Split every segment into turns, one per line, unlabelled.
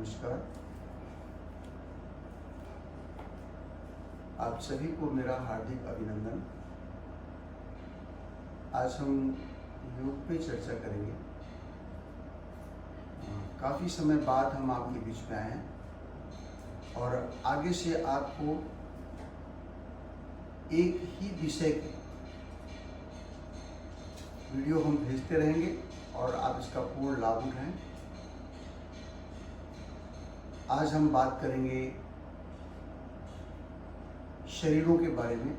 नमस्कार। आप सभी को मेरा हार्दिक अभिनंदन। आज हम योग पे चर्चा करेंगे। काफ़ी समय बाद हम आपके बीच में आए हैं और आगे से आपको एक ही विषय के वीडियो हम भेजते रहेंगे और आप इसका पूर्ण लाभ उठाएं। आज हम बात करेंगे शरीरों के बारे में,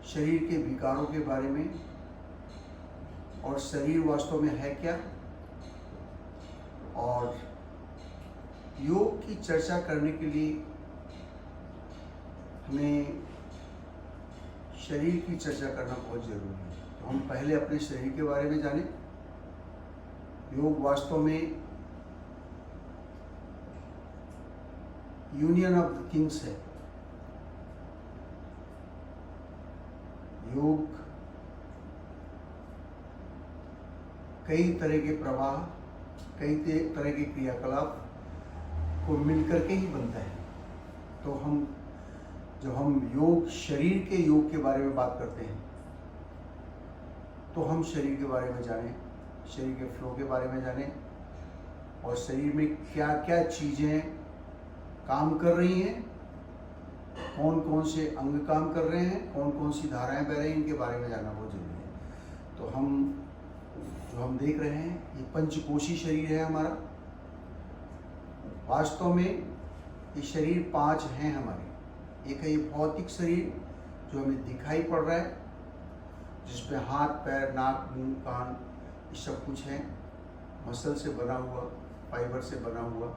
शरीर के विकारों के बारे में और शरीर वास्तव में है क्या। और योग की चर्चा करने के लिए हमें शरीर की चर्चा करना बहुत जरूरी है। तो हम पहले अपने शरीर के बारे में जानें। योग वास्तव में यूनियन ऑफ द किंग्स है। योग कई तरह के प्रवाह, कई तरह के क्रियाकलाप को मिलकर के ही बनता है। तो जब हम योग, शरीर के योग के बारे में बात करते हैं तो हम शरीर के बारे में जानें, शरीर के फ्लो के बारे में जानें और शरीर में क्या क्या चीज़ें काम कर रही हैं, कौन कौन से अंग काम कर रहे हैं, कौन कौन सी धाराएं बह रही हैं, इनके बारे में जानना बहुत जरूरी है। तो हम देख रहे हैं ये पंचकोशी शरीर है हमारा। वास्तव में ये शरीर 5 हैं हमारे। एक है ये भौतिक शरीर जो हमें दिखाई पड़ रहा है, जिसपे हाथ, पैर, नाक, मुंह, कान ये सब कुछ है। मसल से बना हुआ, फाइबर से बना हुआ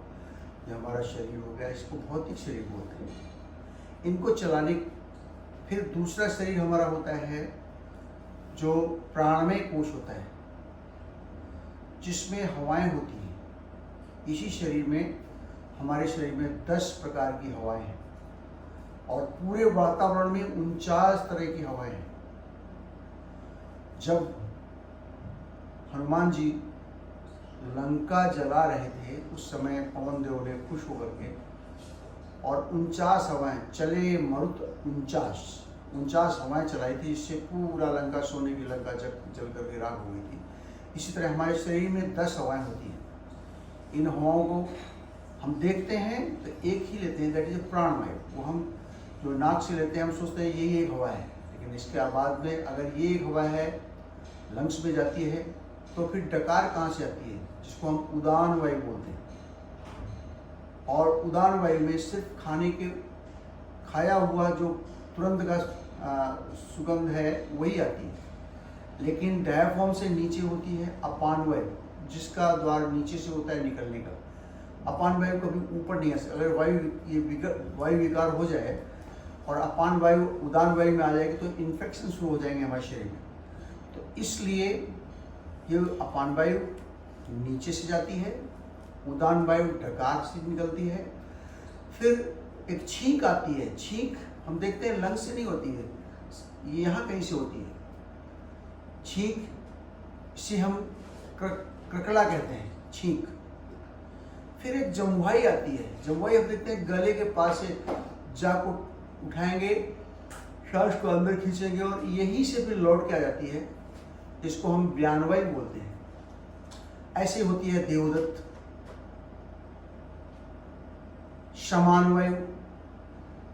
ये हमारा शरीर हो गया। इसको भौतिक शरीर बोलते हैं। इनको चलाने फिर दूसरा शरीर हमारा होता है जो प्राणमय कोश होता है, जिसमें हवाएं होती हैं। इसी शरीर में, हमारे शरीर में 10 प्रकार की हवाएं हैं और पूरे वातावरण में 49 तरह की हवाएं हैं। जब हनुमान जी लंका जला रहे थे उस समय पवन देव ने खुश होकर के और 49 हवाएं चले, मरुत 49 हवाएं चलाई थी, जिससे पूरा लंका, सोने की लंका जल करके राख हो गई थी। इसी तरह हमारे शरीर में 10 हवाएं होती हैं। इन हवाओं को हम देखते हैं तो एक ही लेते हैं, दैट इज प्राणवायु। वो हम जो नाक से लेते हैं हम सोचते हैं यही एक हवा है, लेकिन इसके बाद में अगर ये एक हवा है लंग्स में जाती है तो फिर डकार कहाँ से आती है, जिसको हम उदान वायु बोलते हैं। और उदान वायु में सिर्फ खाया हुआ जो तुरंत का सुगंध है वही आती है। लेकिन डायफ्राम से नीचे होती है अपान वायु, जिसका द्वार नीचे से होता है निकलने का। अपान वायु कभी ऊपर नहीं आ सकती। अगर वायु विकार हो जाए और अपान वायु उदान वायु में आ जाएगी तो इन्फेक्शन शुरू हो जाएंगे हमारे शरीर में। तो इसलिए ये अपान वायु नीचे से जाती है, उदान वायु डकार से निकलती है। फिर एक छींक आती है। छींक हम देखते हैं लंग्स से नहीं होती है, ये यहाँ कहीं से होती है छींक। इसे हम क्रकड़ा कहते हैं, छींक। फिर एक जमुआई आती है। जमुआई हम देखते हैं गले के पास से जाको उठाएंगे, सांस को अंदर खींचेंगे और यहीं से फिर लौट के आ जाती है, जिसको हम व्यानवायु बोलते हैं। ऐसे होती है देवदत्त। समान वायु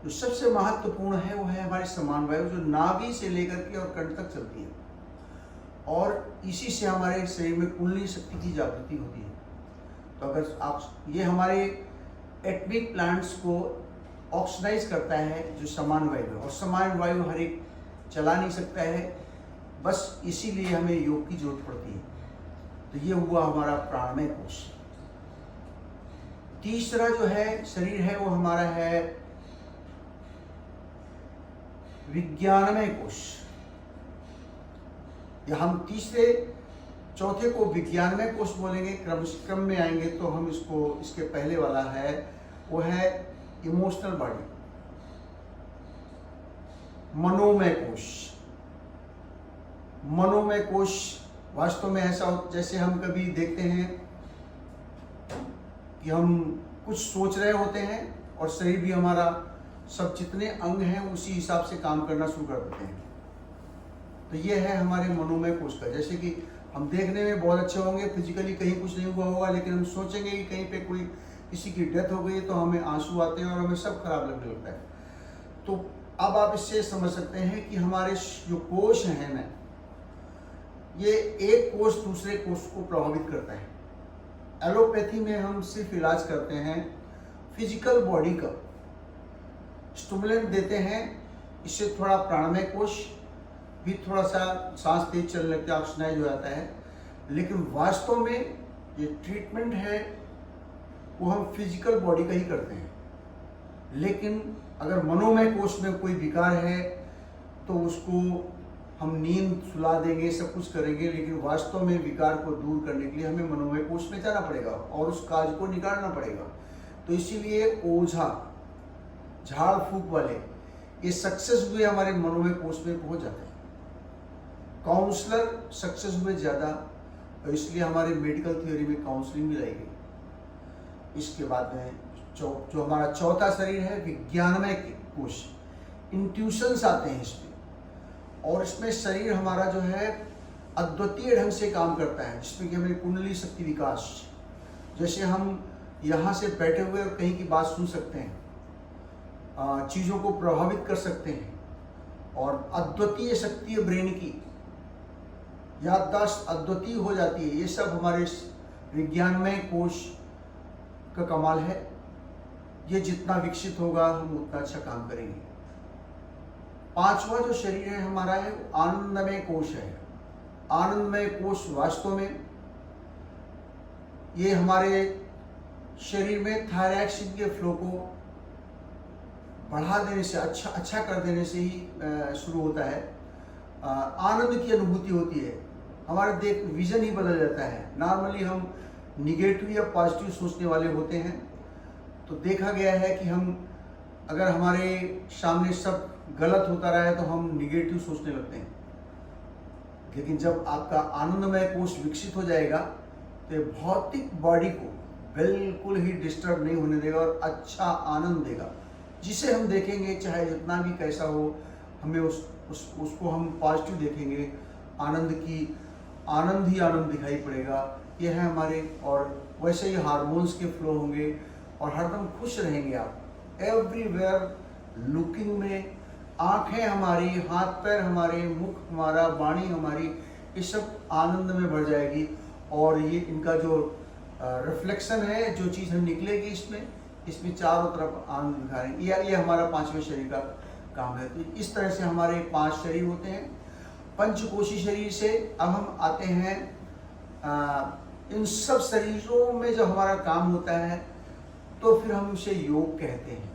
जो सबसे महत्वपूर्ण है वो है हमारी समान वायु, जो नाभि से लेकर के और कंठ तक चलती है और इसी से हमारे शरीर में कुंडली शक्ति की जागृति होती है। तो अगर आप ये हमारे एटमिक प्लांट्स को ऑक्सीडाइज करता है जो समान वायु है, और समान वायु हर एक चला नहीं सकता है, बस इसीलिए हमें योग की जरूरत पड़ती है। तो ये हुआ हमारा प्राणमय कोश। तीसरा जो है शरीर है वो हमारा है विज्ञानमय कोश। या हम चौथे को विज्ञानमय कोश बोलेंगे। क्रम में आएंगे तो हम इसके पहले वाला है वो है इमोशनल बॉडी, मनोमय कोश। मनोमय कोश वास्तव में ऐसा हो, जैसे हम कभी देखते हैं कि हम कुछ सोच रहे होते हैं और शरीर भी हमारा सब जितने अंग हैं उसी हिसाब से काम करना शुरू कर देते हैं। तो ये है हमारे मनोमय कोश का। जैसे कि हम देखने में बहुत अच्छे होंगे, फिजिकली कहीं कुछ नहीं हुआ होगा, लेकिन हम सोचेंगे कि कहीं पे कोई किसी की डेथ हो गई तो हमें आंसू आते हैं और हमें सब खराब लगने लगता है। तो अब आप इससे समझ सकते हैं कि हमारे जो कोश हैं ना, ये एक कोश दूसरे कोश को प्रभावित करता है। एलोपैथी में हम सिर्फ इलाज करते हैं फिजिकल बॉडी का, स्टिमुलेंट देते हैं, इससे थोड़ा प्राणमय कोश भी थोड़ा सा सांस तेज चलने लगता है, ऑक्सीजनाइज हो जाता है। लेकिन वास्तव में ये ट्रीटमेंट है वो हम फिजिकल बॉडी का ही करते हैं। लेकिन अगर मनोमय कोश में कोई विकार है तो उसको हम नींद सुला देंगे, सब कुछ करेंगे, लेकिन वास्तव में विकार को दूर करने के लिए हमें मनोमय कोश में जाना पड़ेगा और उस कार्य को निकालना पड़ेगा। तो इसीलिए ओझा, झाड़ फूक वाले ये सक्सेस हुए हमारे मनोमय कोश में पहुंच जाते हैं। काउंसलर सक्सेस हुए ज़्यादा, और इसलिए हमारे मेडिकल थ्योरी में काउंसलिंग भी लाई गई। इसके बाद में जो हमारा चौथा शरीर है विज्ञानमय कोश, इंट्यूशंस आते हैं इसमें, और इसमें शरीर हमारा जो है अद्वितीय ढंग से काम करता है, जिसमें कि हमें कुंडली शक्ति विकास, जैसे हम यहाँ से बैठे हुए और कहीं की बात सुन सकते हैं, चीज़ों को प्रभावित कर सकते हैं, और अद्वितीय शक्ति है ब्रेन की, याददाश्त अद्वितीय हो जाती है। ये सब हमारे विज्ञानमय कोश का कमाल है। ये जितना विकसित होगा हम उतना अच्छा काम करेंगे। पांचवा जो शरीर है हमारा है वो आनंदमय कोश है। आनंदमय कोश वास्तव में ये हमारे शरीर में थायरॉक्सिन के फ्लो को बढ़ा देने से, अच्छा कर देने से ही शुरू होता है। आनंद की अनुभूति होती है, हमारा विजन ही बदल जाता है। नॉर्मली हम निगेटिव या पॉजिटिव सोचने वाले होते हैं, तो देखा गया है कि हम अगर हमारे सामने सब गलत होता रहा है तो हम निगेटिव सोचने लगते हैं। लेकिन जब आपका आनंदमय कोश विकसित हो जाएगा तो ये भौतिक बॉडी को बिल्कुल ही डिस्टर्ब नहीं होने देगा और अच्छा आनंद देगा, जिसे हम देखेंगे चाहे जितना भी कैसा हो, हमें उसको हम पॉजिटिव देखेंगे। आनंद ही आनंद दिखाई पड़ेगा। ये है हमारे, और वैसे ही हार्मोन्स के फ्लो होंगे और हरदम खुश रहेंगे आप। एवरीवेयर लुकिंग में आंखें हमारी, हाथ पैर हमारे, मुख हमारा, वाणी हमारी, ये सब आनंद में भर जाएगी। और ये इनका जो रिफ्लेक्शन है, जो चीज़ हम निकलेगी इसमें चारों तरफ आनंद दिखा रहे हैं। ये हमारा पांचवें शरीर का काम है। तो इस तरह से हमारे 5 शरीर होते हैं। पंचकोशी शरीर से अब हम आते हैं इन सब शरीरों में जब हमारा काम होता है तो फिर हम उसे योग कहते हैं।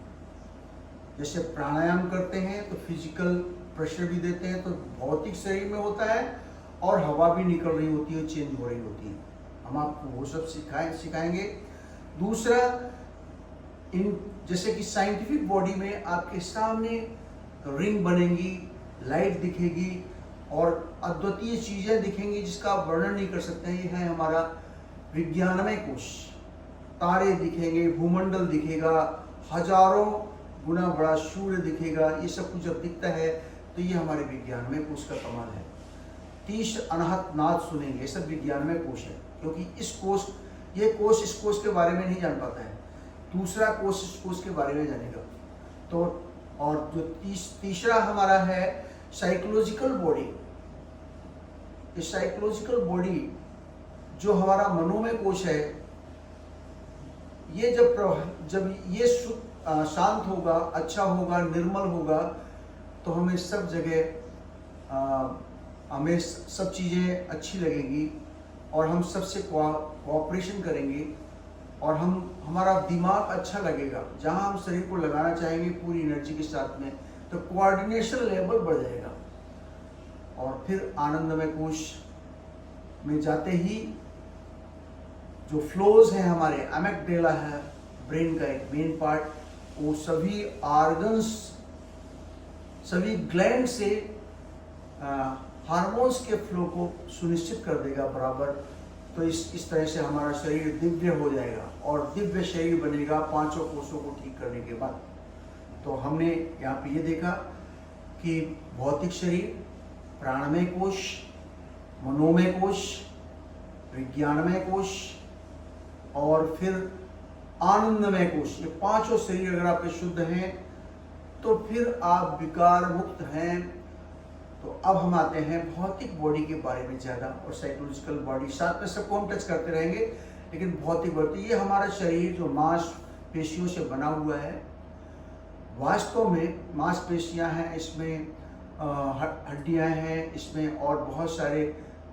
जैसे प्राणायाम करते हैं तो फिजिकल प्रेशर भी देते हैं, तो भौतिक शरीर में होता है, और हवा भी निकल रही होती है, चेंज हो रही होती है। हम आपको वो सब सिखाएंगे। दूसरा, जैसे कि साइंटिफिक बॉडी में आपके सामने रिंग बनेंगी, लाइट दिखेगी और अद्वितीय चीजें दिखेंगी जिसका आप वर्णन नहीं कर सकते हैं। ये है हमारा विज्ञानमय कोश। तारे दिखेंगे, भूमंडल दिखेगा, हजारों गुना बड़ा सूर्य दिखेगा। ये सब कुछ जब दिखता है तो ये हमारे विज्ञानमय कोश का कमाल है। 30 अनहत नाद सुनेंगे, ये सब विज्ञानमय कोश है, क्योंकि ये कोश इस कोश के बारे में नहीं जान पाता है, दूसरा कोश इस कोश के बारे में जानेगा। तो और जो तीसरा हमारा है साइकोलॉजिकल बॉडी। ये साइकोलॉजिकल बॉडी जो हमारा मनोमय कोश है, ये जब ये शांत होगा, अच्छा होगा, निर्मल होगा, तो हमें सब जगह हमें सब चीज़ें अच्छी लगेंगी और हम सबसे कोऑपरेशन करेंगे और हमारा दिमाग अच्छा लगेगा। जहाँ हम शरीर को लगाना चाहेंगे पूरी एनर्जी के साथ में, तो कोऑर्डिनेशन लेवल बढ़ जाएगा। और फिर आनंदमय कोश में जाते ही जो फ्लोज हैं हमारे, एमिगडाला है ब्रेन का एक मेन पार्ट, वो सभी ऑर्गन्स, सभी ग्लैंड से हार्मोन्स के फ्लो को सुनिश्चित कर देगा बराबर। तो इस तरह से हमारा शरीर दिव्य हो जाएगा और दिव्य शरीर बनेगा 5 कोषों को ठीक करने के बाद। तो हमने यहाँ पे ये देखा कि भौतिक शरीर, प्राणमय कोश, मनोमय कोश, विज्ञानमय कोश और फिर आनंदमय कोश, ये 5 शरीर अगर आपके शुद्ध हैं तो फिर आप विकार मुक्त हैं। तो अब हम आते हैं भौतिक बॉडी के बारे में ज़्यादा और साइकोलॉजिकल बॉडी, साथ में सबको हम टच करते रहेंगे, लेकिन भौतिक बॉडी, ये हमारा शरीर जो मांसपेशियों से बना हुआ है, वास्तव में मांसपेशियां हैं, इसमें हड्डियां हैं, इसमें और बहुत सारे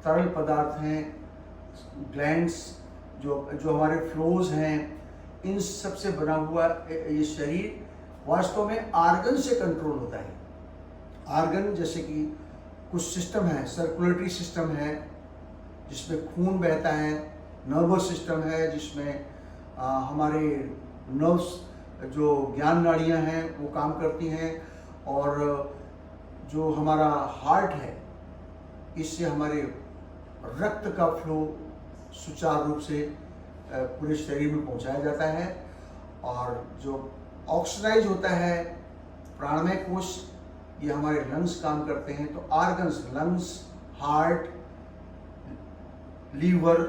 तरल पदार्थ हैं, ग्लैंड्स जो हमारे फ्लोज हैं, इन सब से बना हुआ ये शरीर वास्तव में आर्गन से कंट्रोल होता है। आर्गन जैसे कि कुछ सिस्टम है, सर्कुलेटरी सिस्टम है जिसमें खून बहता है, नर्वस सिस्टम है जिसमें हमारे नर्व्स जो ज्ञान नाड़ियाँ हैं वो काम करती हैं, और जो हमारा हार्ट है इससे हमारे रक्त का फ्लो सुचारू रूप से पूरे शरीर में पहुंचाया जाता है। और जो ऑक्सीडाइज होता है प्राणमय कोश, ये हमारे लंग्स काम करते हैं। तो organs, lungs, heart, liver,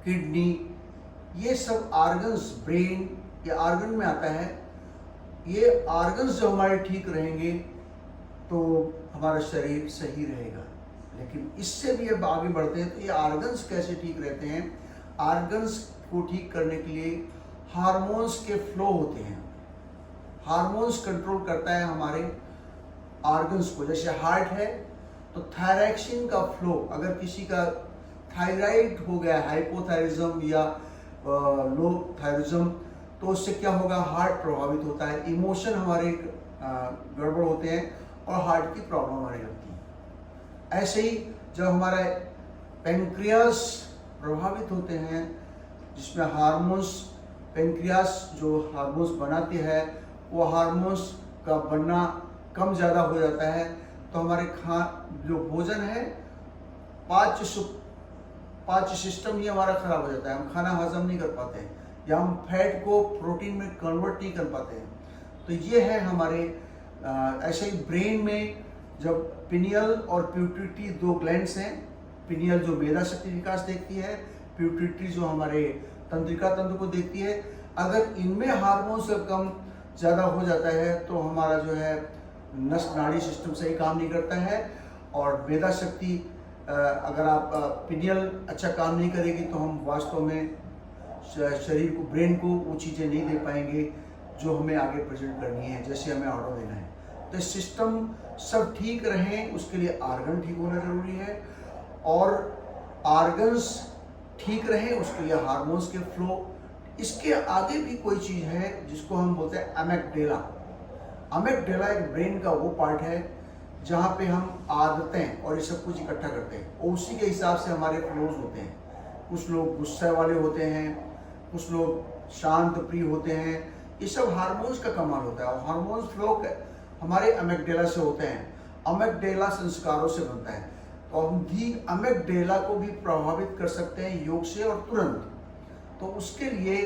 kidney, ये सब आर्गन्स, ब्रेन, ये आर्गन में आता है। ये आर्गन्स जो हमारे ठीक रहेंगे तो हमारा शरीर सही रहेगा। लेकिन इससे भी अब आगे बढ़ते हैं तो ये आर्गन्स कैसे ठीक रहते हैं। आर्गन्स को ठीक करने के लिए हार्मोन्स के फ्लो होते हैं। हार्मोन्स कंट्रोल करता है हमारे आर्गन्स को। जैसे हार्ट है तो थायरॉक्सिन का फ्लो, अगर किसी का थायराइड हो गया, हाइपोथायरिज्म या लो थायरिज्म, तो उससे क्या होगा, हार्ट प्रभावित होता है, इमोशन हमारे गड़बड़ होते हैं और हार्ट की प्रॉब्लम आने लगती है। ऐसे ही जब हमारा पेंक्रियास प्रभावित होते हैं, जिसमें हार्मोन्स, पेंक्रियास जो हार्मोन्स बनाती है वो हार्मोन्स का बनना कम ज़्यादा हो जाता है, तो हमारे जो भोजन है, पाच्य सिस्टम ही हमारा खराब हो जाता है। हम खाना हजम नहीं कर पाते हैं या हम फैट को प्रोटीन में कन्वर्ट नहीं कर पाते हैं। तो ये है हमारे ऐसे ही ब्रेन में जब पिनियल और प्यूटरी 2 ग्लैंड्स हैं। पिनियल जो मेधा शक्ति विकास देखती है, प्यूटरी जो हमारे तंत्रिका तंत्र को देखती है। अगर इनमें हार्मोन्स कम ज़्यादा हो जाता है तो हमारा जो है नस नाड़ी सिस्टम सही काम नहीं करता है, और मेधा शक्ति अगर आप पिनियल अच्छा काम नहीं करेगी तो हम वास्तव में शरीर को, ब्रेन को वो चीज़ें नहीं दे पाएंगे जो हमें आगे प्रेजेंट करनी है, जैसे हमें ऑर्डर देना है। तो सिस्टम सब ठीक रहें उसके लिए आर्गन ठीक होना जरूरी है, और आर्गन्स ठीक रहें उसके लिए हार्मोन्स के फ्लो। इसके आगे भी कोई चीज़ है जिसको हम बोलते हैं अमेगडेला। अमेगडेला एक ब्रेन का वो पार्ट है जहाँ पे हम आदतें और ये सब कुछ इकट्ठा करते हैं, और उसी के हिसाब से हमारे फ्लोज होते हैं। कुछ लोग गुस्से वाले होते हैं, कुछ लोग शांत प्रिय होते हैं। ये सब हार्मोन्स का कमाल होता है, और हार्मोन्स फ्लो हमारे अमेगडेला से होते हैं। अमेगडेला संस्कारों से बनता है, तो हम भी अमेगडेला को भी प्रभावित कर सकते हैं योग से और तुरंत। तो उसके लिए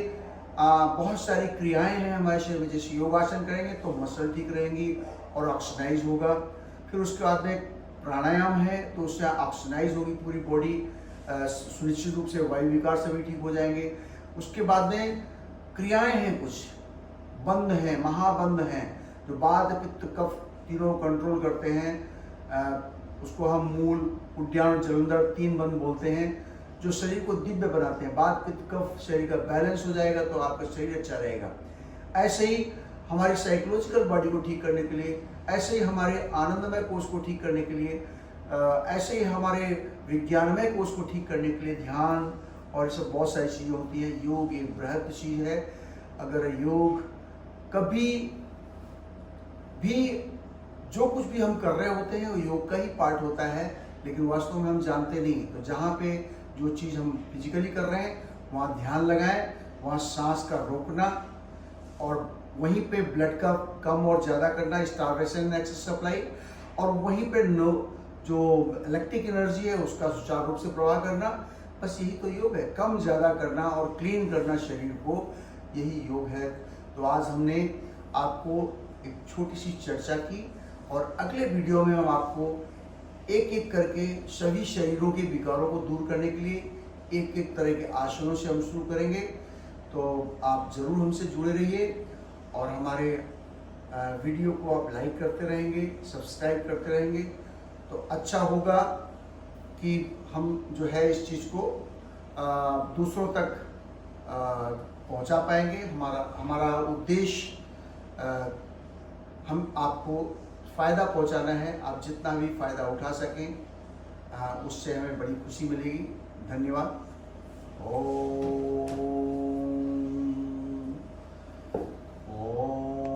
बहुत सारी क्रियाएं हैं हमारे शरीर में। जैसे योगासन करेंगे तो मसल ठीक रहेंगी और ऑक्सीडाइज होगा। फिर उसके बाद में प्राणायाम है तो उससे ऑक्सीडाइज होगी पूरी बॉडी, सुनिश्चित रूप से वायु विकार से भी ठीक हो जाएंगे। उसके बाद में क्रियाएं हैं, कुछ बंध हैं, महाबंध हैं, जो वात पित्त कफ तीनों कंट्रोल करते हैं। उसको हम मूल, उद्यान और जलंधर 3 बंध बोलते हैं, जो शरीर को दिव्य बनाते हैं। वात पित्त कफ शरीर का बैलेंस हो जाएगा तो आपका शरीर अच्छा रहेगा। ऐसे ही हमारी साइकोलॉजिकल बॉडी को ठीक करने के लिए, ऐसे ही हमारे आनंदमय कोष को ठीक करने के लिए, ऐसे ही हमारे विज्ञानमय कोष को ठीक करने के लिए ध्यान और ये सब बहुत सारी चीज़ें होती है। योग एक बृहद चीज़ है। अगर योग कभी भी, जो कुछ भी हम कर रहे होते हैं वो योग का ही पार्ट होता है, लेकिन वास्तव में हम जानते नहीं। तो जहाँ पे जो चीज़ हम फिजिकली कर रहे हैं वहाँ ध्यान लगाएं, वहाँ सांस का रोकना, और वहीं पे ब्लड का कम और ज़्यादा करना, स्टारवेशन एक्सेस सप्लाई, और वहीं पे जो इलेक्ट्रिक एनर्जी है उसका सुचारू रूप से प्रवाह करना, बस यही तो योग है, कम ज़्यादा करना और क्लीन करना शरीर को, यही योग है। तो आज हमने आपको एक छोटी सी चर्चा की और अगले वीडियो में हम आपको एक एक करके सभी शरीरों के विकारों को दूर करने के लिए एक एक तरह के आसनों से हम शुरू करेंगे। तो आप ज़रूर हमसे जुड़े रहिए और हमारे वीडियो को आप लाइक करते रहेंगे, सब्सक्राइब करते रहेंगे, तो अच्छा होगा कि हम जो है इस चीज़ को दूसरों तक पहुंचा पाएंगे। हमारा उद्देश्य हम आपको फ़ायदा पहुंचाना है। आप जितना भी फ़ायदा उठा सकें उससे हमें बड़ी खुशी मिलेगी। धन्यवाद। ओम।